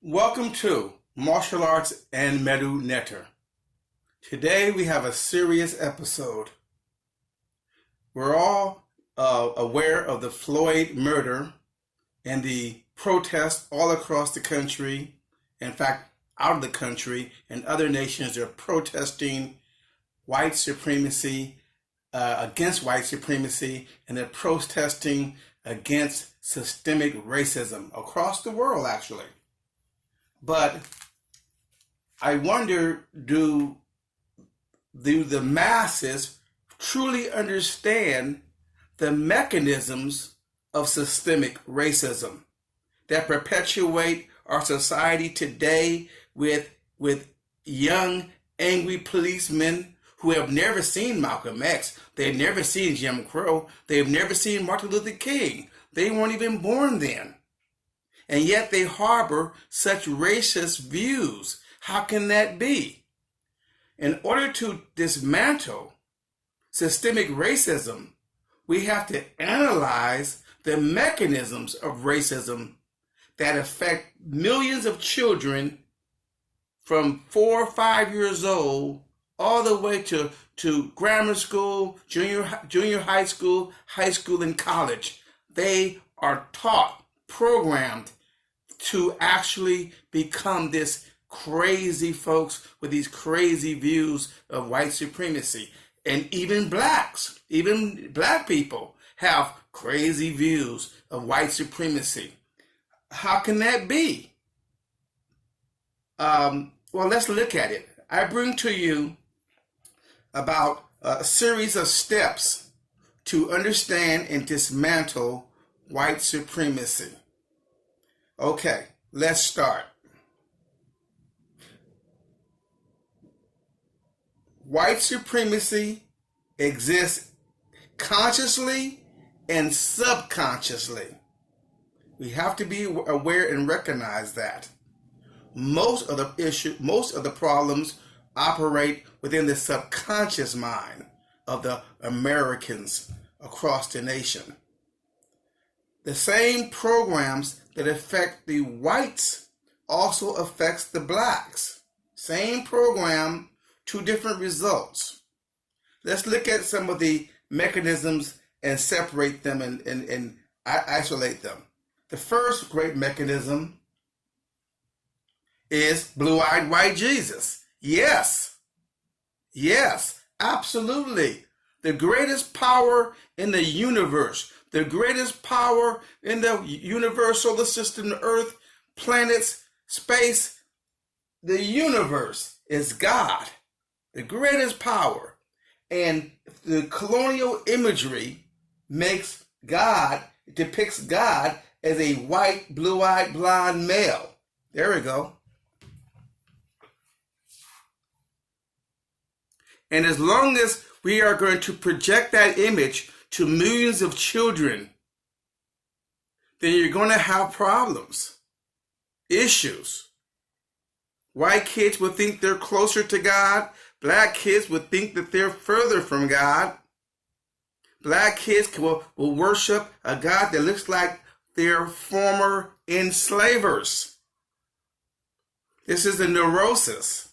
Welcome to Martial Arts and Medu Netter. Today we have a serious episode. We're all aware of the Floyd murder and the protests all across the country. In fact, out of the country and other nations are protesting white supremacy, against white supremacy, and they're protesting against systemic racism across the world, actually. But I wonder, do the masses truly understand the mechanisms of systemic racism that perpetuate our society today with young, angry policemen who have never seen Malcolm X, they've never seen Jim Crow, they've never seen Martin Luther King. They weren't even born then. And yet they harbor such racist views. How can that be? In order to dismantle systemic racism, we have to analyze the mechanisms of racism that affect millions of children from 4 or 5 years old all the way to grammar school, junior high school, and college. They are taught, programmed to actually become this crazy folks with these crazy views of white supremacy. And even black people have crazy views of white supremacy. How can that be? Well, let's look at it. I bring to you about a series of steps to understand and dismantle white supremacy. Okay, let's start. White supremacy exists consciously and subconsciously. We have to be aware and recognize that. Most of the problems operate within the subconscious mind of the Americans across the nation. The same programs that affect the whites also affects the blacks. Same program, two different results. Let's look at some of the mechanisms and separate them and isolate them. The first great mechanism is blue-eyed white Jesus. Yes, absolutely. The greatest power in the universe, the greatest power in the universe, solar system, Earth, planets, space, the universe is God, the greatest power. And the colonial imagery depicts God as a white, blue-eyed, blonde male. There we go. And as long as we are going to project that image to millions of children, then you're going to have problems, issues. White kids will think they're closer to God. Black kids would think that they're further from God. Black kids will worship a God that looks like their former enslavers. This is a neurosis.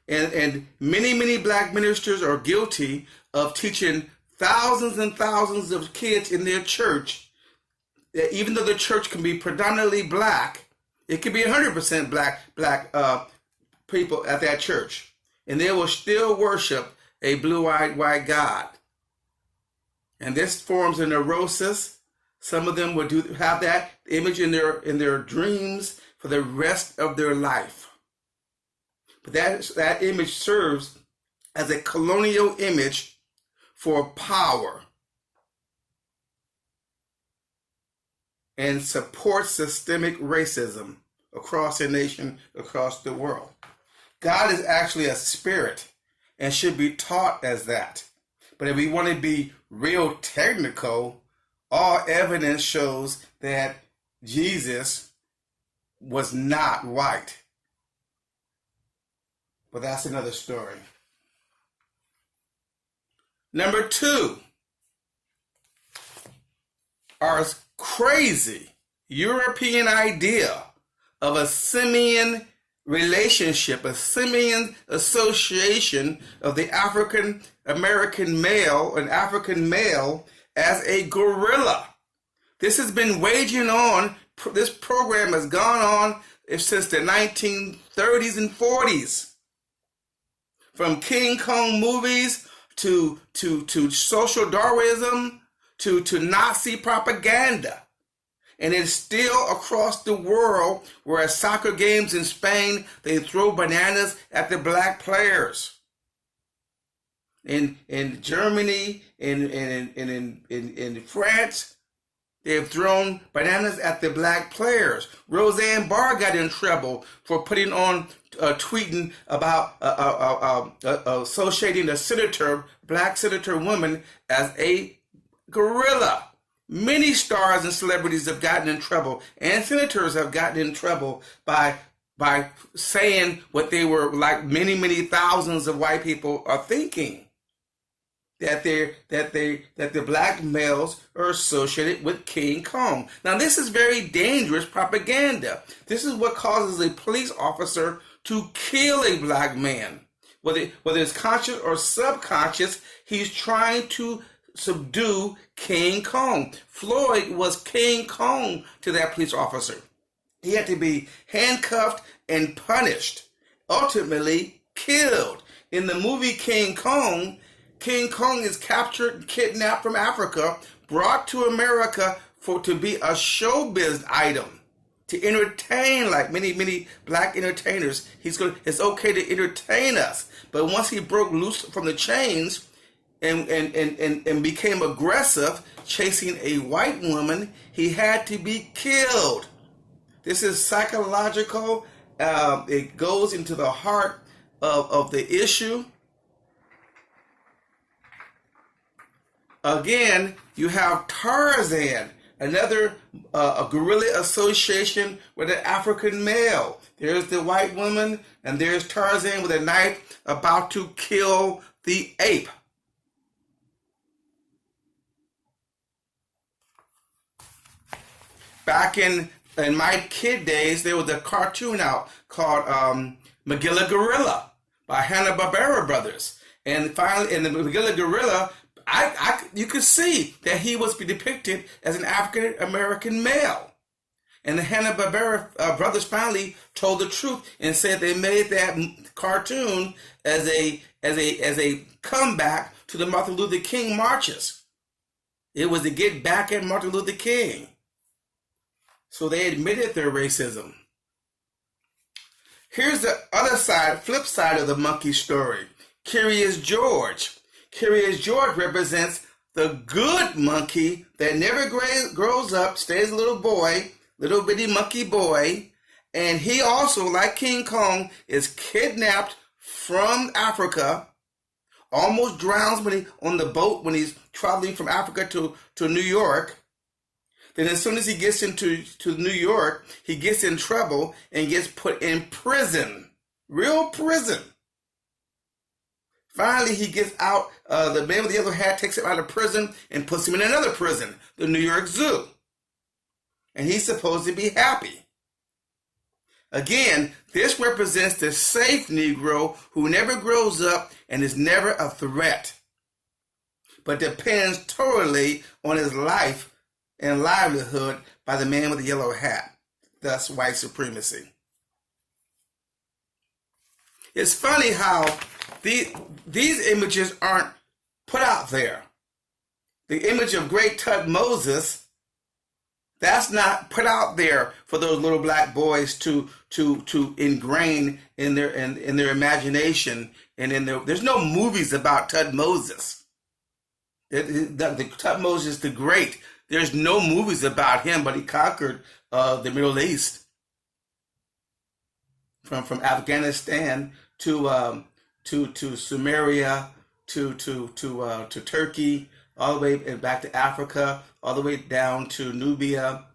And many black ministers are guilty of teaching thousands and thousands of kids in their church that even though the church can be predominantly black, it could be 100% black people at that church, and they will still worship a blue-eyed white God. And this forms a neurosis. Some of them will have that image in their dreams for the rest of their life. But that image serves as a colonial image for power and supports systemic racism across the nation, across the world. God is actually a spirit and should be taught as that. But if we want to be real technical, all evidence shows that Jesus was not white. But that's another story. Number 2, our crazy European idea of a simian relationship, a simian association of the African American male, an African male, as a gorilla. This has been waging on, this program has gone on since the 1930s and 40s. From King Kong movies to social Darwinism to Nazi propaganda. And it's still across the world where at soccer games in Spain, they throw bananas at the black players. In Germany, in France, they've thrown bananas at the black players. Roseanne Barr got in trouble for putting on, tweeting about associating a black senator woman as a gorilla. Many stars and celebrities have gotten in trouble, and senators have gotten in trouble by saying what they were, like many thousands of white people are thinking, that the black males are associated with King Kong. Now, this is very dangerous propaganda. This is what causes a police officer to kill a black man. Whether it's conscious or subconscious, he's trying to subdue King Kong. Floyd was King Kong to that police officer. He had to be handcuffed and punished, ultimately killed. In the movie King Kong is captured and kidnapped from Africa, brought to America to be a showbiz item, to entertain, like many black entertainers. It's okay to entertain us. But once he broke loose from the chains and became aggressive, chasing a white woman, he had to be killed. This is psychological. It goes into the heart of the issue. Again, you have Tarzan, another a gorilla association with an African male. There's the white woman, and there's Tarzan with a knife about to kill the ape. Back in my kid days, there was a cartoon out called Magilla Gorilla by Hanna-Barbera Brothers. And finally, in the Magilla Gorilla, you could see that he was depicted as an African American male. And the Hanna-Barbera brothers finally told the truth and said they made that cartoon as a comeback to the Martin Luther King marches. It was to get back at Martin Luther King. So they admitted their racism. Here's the other side, flip side of the monkey story. Curious George. Curious George represents the good monkey that never grows up, stays a little boy, little bitty monkey boy. And he also, like King Kong, is kidnapped from Africa, almost drowns on the boat when he's traveling from Africa to New York. Then as soon as he gets into New York, he gets in trouble and gets put in prison. Real prison. Finally, he gets out. The man with the yellow hat takes him out of prison and puts him in another prison, the New York Zoo. And he's supposed to be happy. Again, this represents the safe Negro who never grows up and is never a threat, but depends totally on his life and livelihood by the man with the yellow hat, thus white supremacy. It's funny how these images aren't put out there. The image of Great Tutmosis, that's not put out there for those little black boys to ingrain in their imagination and there's no movies about Tutmosis. The Tutmosis the Great. There's no movies about him, but he conquered the Middle East from Afghanistan to Sumeria to Turkey, all the way back to Africa, all the way down to Nubia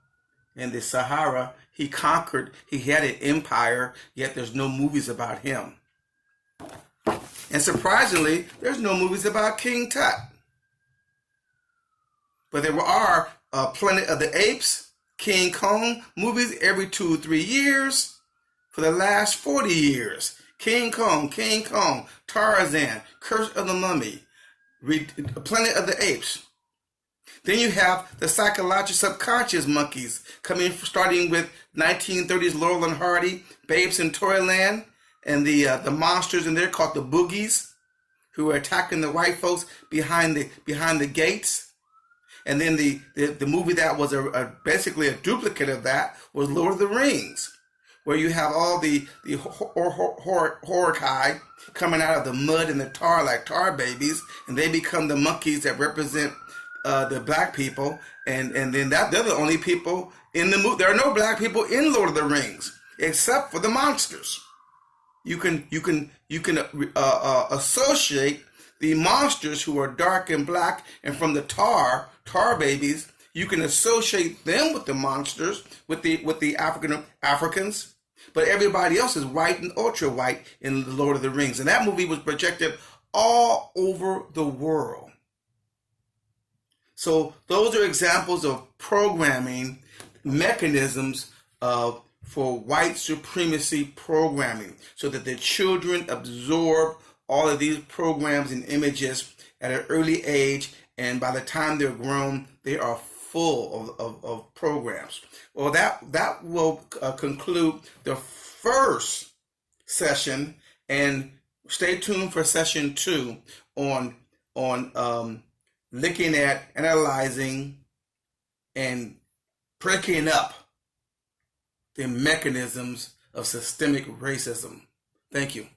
and the Sahara. He conquered. He had an empire. Yet there's no movies about him. And surprisingly, there's no movies about King Tut. But there are Planet of the Apes, King Kong movies every 2-3 years for the last 40 years. King Kong, Tarzan, Curse of the Mummy, Planet of the Apes. Then you have the psychological subconscious monkeys coming, starting with 1930s Laurel and Hardy, Babes in Toyland, and the monsters in there called the Boogies, who are attacking the white folks behind the gates. And then the movie that was basically a duplicate of that was Lord of the Rings, where you have all the Horkai coming out of the mud and the tar like tar babies, and they become the monkeys that represent the black people, and then they're the only people in the movie. There are no black people in Lord of the Rings except for the monsters. You can associate the monsters who are dark and black and from the tar babies. You can associate them with the monsters, with the Africans, but everybody else is white and ultra white in the Lord of the Rings, and that movie was projected all over the world. So those are examples of programming mechanisms for white supremacy programming, so that the children absorb all of these programs and images at an early age, and by the time they're grown, they are full of programs. Well, that will conclude the first session, and stay tuned for session 2 on looking at, analyzing, and breaking up the mechanisms of systemic racism. Thank you.